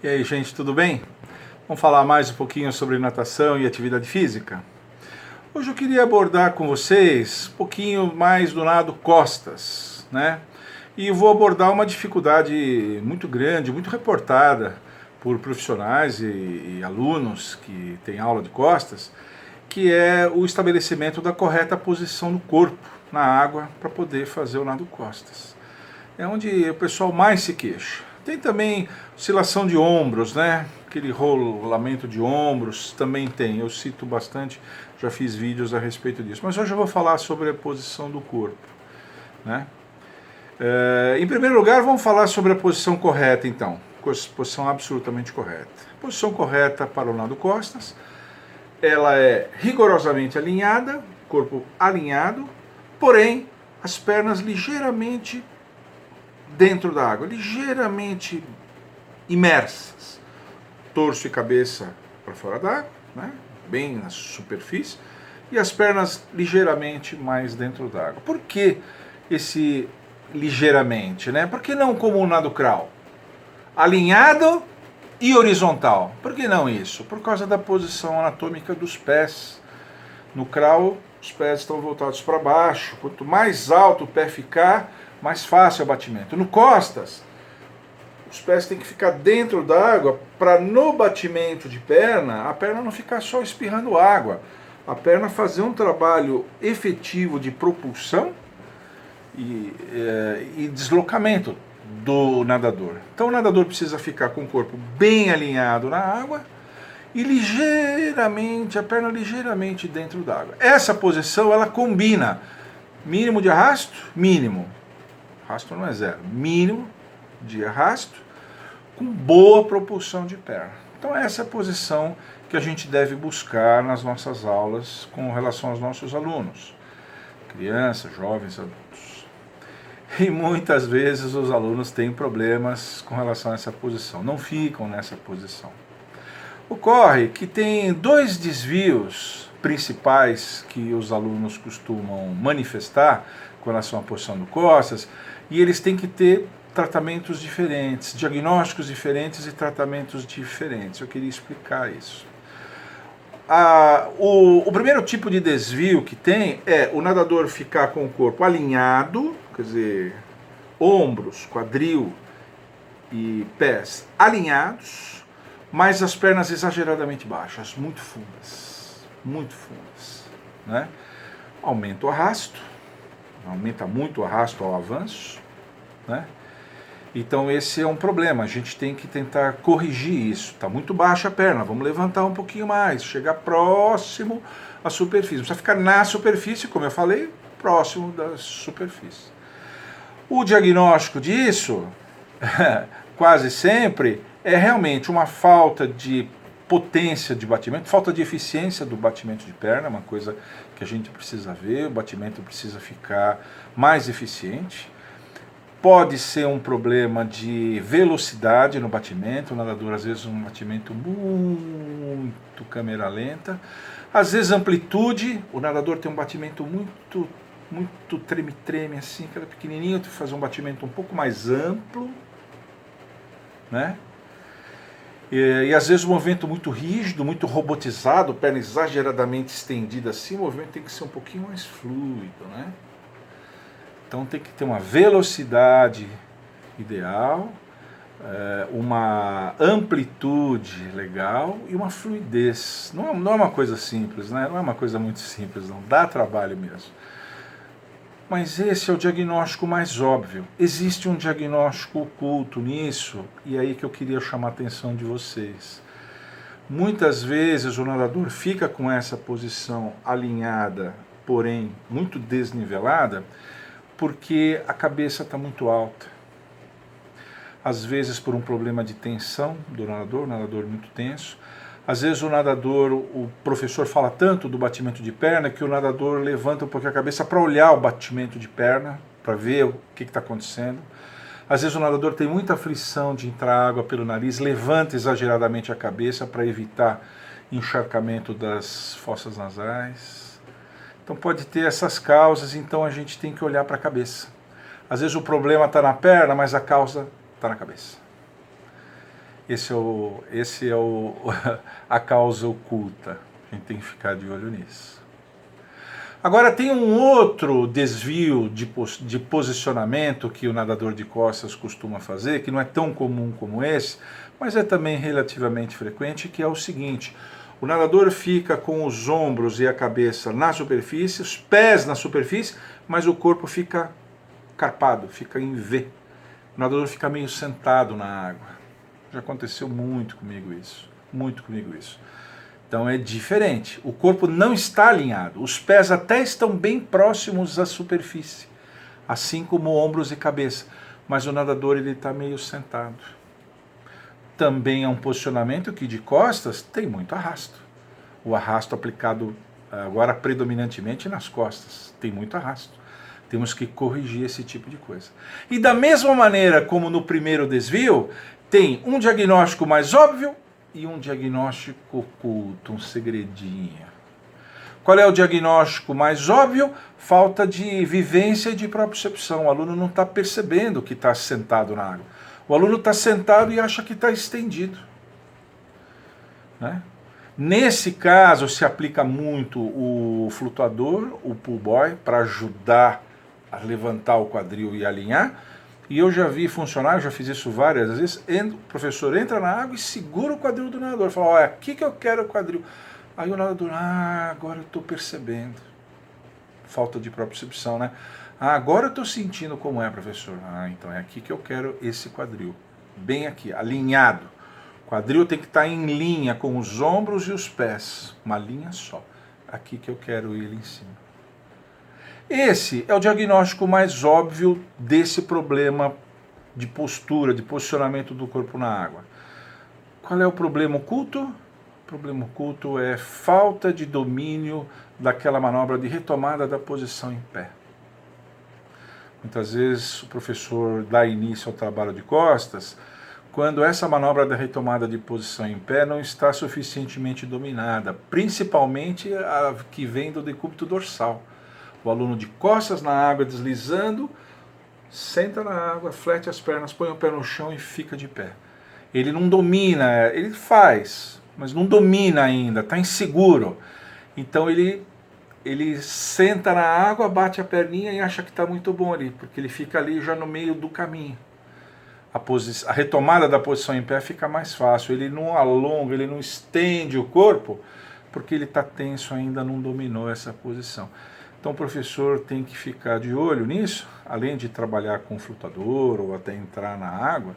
E aí, gente, tudo bem? Vamos falar mais um pouquinho sobre natação e atividade física? Hoje eu queria abordar com vocês um pouquinho mais do nado costas, né? E vou abordar uma dificuldade muito grande, muito reportada por profissionais e alunos que têm aula de costas, que é o estabelecimento da correta posição do corpo na água para poder fazer o nado costas. É onde o pessoal mais se queixa. Tem também oscilação de ombros, né? Aquele rolamento de ombros também tem. Eu cito bastante, já fiz vídeos a respeito disso. Mas hoje eu vou falar sobre a posição do corpo, né? Em primeiro lugar, vamos falar sobre a posição correta, então. Posição absolutamente correta. Posição correta para o nado costas. Ela é rigorosamente alinhada, corpo alinhado, porém as pernas ligeiramente dentro da água, ligeiramente imersas, torso e cabeça para fora d'água, né? Bem na superfície, e as pernas ligeiramente mais dentro d'água. Por que esse ligeiramente, né? Por que não como o nado crawl? Alinhado e horizontal. Por que não isso? Por causa da posição anatômica dos pés. No crawl, os pés estão voltados para baixo. Quanto mais alto o pé ficar, mais fácil é o batimento. No costas, os pés têm que ficar dentro d'água para no batimento de perna, a perna não ficar só espirrando água. A perna fazer um trabalho efetivo de propulsão e deslocamento do nadador. Então o nadador precisa ficar com o corpo bem alinhado na água e ligeiramente, a perna ligeiramente dentro d'água. Essa posição, ela combina mínimo de arrasto, mínimo. Arrasto não é zero, mínimo de arrasto com boa propulsão de perna. Então essa é a posição que a gente deve buscar nas nossas aulas com relação aos nossos alunos, crianças, jovens, adultos. E muitas vezes os alunos têm problemas com relação a essa posição, não ficam nessa posição. Ocorre que tem dois desvios principais que os alunos costumam manifestar com relação à posição do costas, e eles têm que ter tratamentos diferentes, diagnósticos diferentes e tratamentos diferentes. Eu queria explicar isso. O primeiro tipo de desvio que tem é o nadador ficar com o corpo alinhado, quer dizer, ombros, quadril e pés alinhados, mas as pernas exageradamente baixas, muito fundas, né? Aumenta o arrasto, aumenta muito o arrasto ao avanço, né? Então esse é um problema, a gente tem que tentar corrigir isso. Está muito baixa a perna, vamos levantar um pouquinho mais, chegar próximo à superfície. Não precisa ficar na superfície, como eu falei, próximo da superfície. O diagnóstico disso, quase sempre, é realmente uma falta de potência de batimento, falta de eficiência do batimento de perna, uma coisa que a gente precisa ver, o batimento precisa ficar mais eficiente. Pode ser um problema de velocidade no batimento, o nadador às vezes um batimento muito câmera lenta, às vezes amplitude, o nadador tem um batimento muito treme-treme assim, aquela pequenininha, tem que fazer um batimento um pouco mais amplo, né? E às vezes um movimento muito rígido, muito robotizado, perna exageradamente estendida assim, o movimento tem que ser um pouquinho mais fluido, né? Então tem que ter uma velocidade ideal, uma amplitude legal e uma fluidez. Não é uma coisa simples, né? Não é uma coisa muito simples, não. Dá trabalho mesmo. Mas esse é o diagnóstico mais óbvio. Existe um diagnóstico oculto nisso, e é aí que eu queria chamar a atenção de vocês. Muitas vezes o nadador fica com essa posição alinhada, porém muito desnivelada, porque a cabeça está muito alta. Às vezes por um problema de tensão do nadador muito tenso. Às vezes o professor fala tanto do batimento de perna que o nadador levanta um pouquinho a cabeça para olhar o batimento de perna, para ver o que está acontecendo. Às vezes o nadador tem muita aflição de entrar água pelo nariz, levanta exageradamente a cabeça para evitar encharcamento das fossas nasais. Então pode ter essas causas, então a gente tem que olhar para a cabeça. Às vezes o problema está na perna, mas a causa está na cabeça. Esse é a causa oculta. A gente tem que ficar de olho nisso. Agora tem um outro desvio de posicionamento que o nadador de costas costuma fazer, que não é tão comum como esse, mas é também relativamente frequente, que é o seguinte: o nadador fica com os ombros e a cabeça na superfície, os pés na superfície, mas o corpo fica carpado, fica em V. O nadador fica meio sentado na água. Já aconteceu muito comigo isso, muito comigo isso. Então é diferente, o corpo não está alinhado, os pés até estão bem próximos à superfície, assim como ombros e cabeça, mas o nadador ele está meio sentado. Também é um posicionamento que de costas tem muito arrasto. O arrasto aplicado agora predominantemente nas costas, tem muito arrasto. Temos que corrigir esse tipo de coisa. E da mesma maneira como no primeiro desvio, tem um diagnóstico mais óbvio e um diagnóstico oculto, um segredinho. Qual é o diagnóstico mais óbvio? Falta de vivência e de propriocepção. O aluno não está percebendo que está sentado na água. O aluno está sentado e acha que está estendido. Né? Nesse caso, se aplica muito o flutuador, o pull buoy, para ajudar a levantar o quadril e alinhar. E eu já vi funcionar, já fiz isso várias vezes, o professor entra na água e segura o quadril do nadador. Fala, olha, aqui que eu quero o quadril. Aí o nadador, agora eu estou percebendo. Falta de propriocepção, né? Agora eu estou sentindo como é, professor. Então é aqui que eu quero esse quadril. Bem aqui, alinhado. O quadril tem que estar em linha com os ombros e os pés. Uma linha só. Aqui que eu quero ele em cima. Esse é o diagnóstico mais óbvio desse problema de postura, de posicionamento do corpo na água. Qual é o problema oculto? O problema oculto é falta de domínio daquela manobra de retomada da posição em pé. Muitas vezes o professor dá início ao trabalho de costas quando essa manobra da retomada de posição em pé não está suficientemente dominada, principalmente a que vem do decúbito dorsal. O aluno de costas na água, deslizando, senta na água, flete as pernas, põe o pé no chão e fica de pé. Ele não domina, ele faz, mas não domina ainda, está inseguro. Então ele senta na água, bate a perninha e acha que está muito bom ali, porque ele fica ali já no meio do caminho. A retomada da posição em pé fica mais fácil, ele não alonga, ele não estende o corpo, porque ele está tenso ainda, não dominou essa posição. Então o professor tem que ficar de olho nisso, além de trabalhar com o flutuador ou até entrar na água,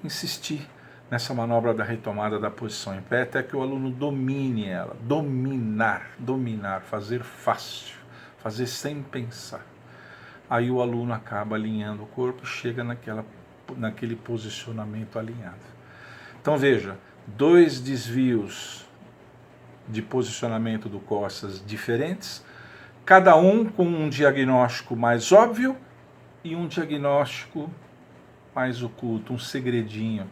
insistir nessa manobra da retomada da posição em pé até que o aluno domine ela, dominar, fazer fácil, fazer sem pensar. Aí o aluno acaba alinhando o corpo e chega naquele posicionamento alinhado. Então veja, 2 desvios de posicionamento do costas diferentes, cada um com um diagnóstico mais óbvio e um diagnóstico mais oculto, um segredinho,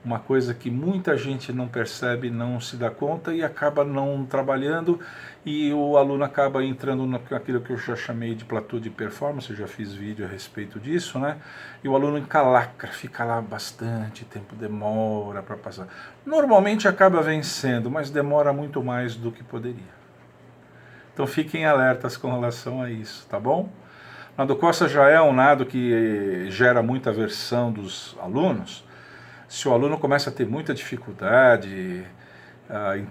uma coisa que muita gente não percebe, não se dá conta e acaba não trabalhando, e o aluno acaba entrando naquilo que eu já chamei de platô de performance, eu já fiz vídeo a respeito disso, né? E o aluno encalacra, fica lá bastante tempo, demora para passar. Normalmente acaba vencendo, mas demora muito mais do que poderia. Então fiquem alertas com relação a isso, tá bom? Nado Costa já é um nado que gera muita aversão dos alunos. Se o aluno começa a ter muita dificuldade,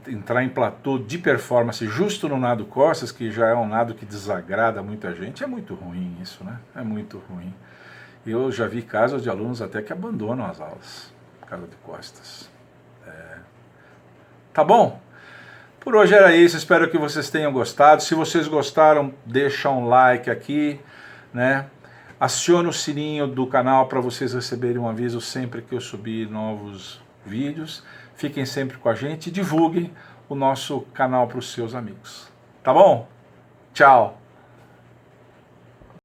entrar em platô de performance justo no nado costas, que já é um nado que desagrada muita gente, é muito ruim isso, né? É muito ruim. Eu já vi casos de alunos até que abandonam as aulas por causa de costas. Tá bom? Por hoje era isso, espero que vocês tenham gostado. Se vocês gostaram, deixa um like aqui, né? Acione o sininho do canal para vocês receberem um aviso sempre que eu subir novos vídeos. Fiquem sempre com a gente e divulguem o nosso canal para os seus amigos. Tá bom? Tchau!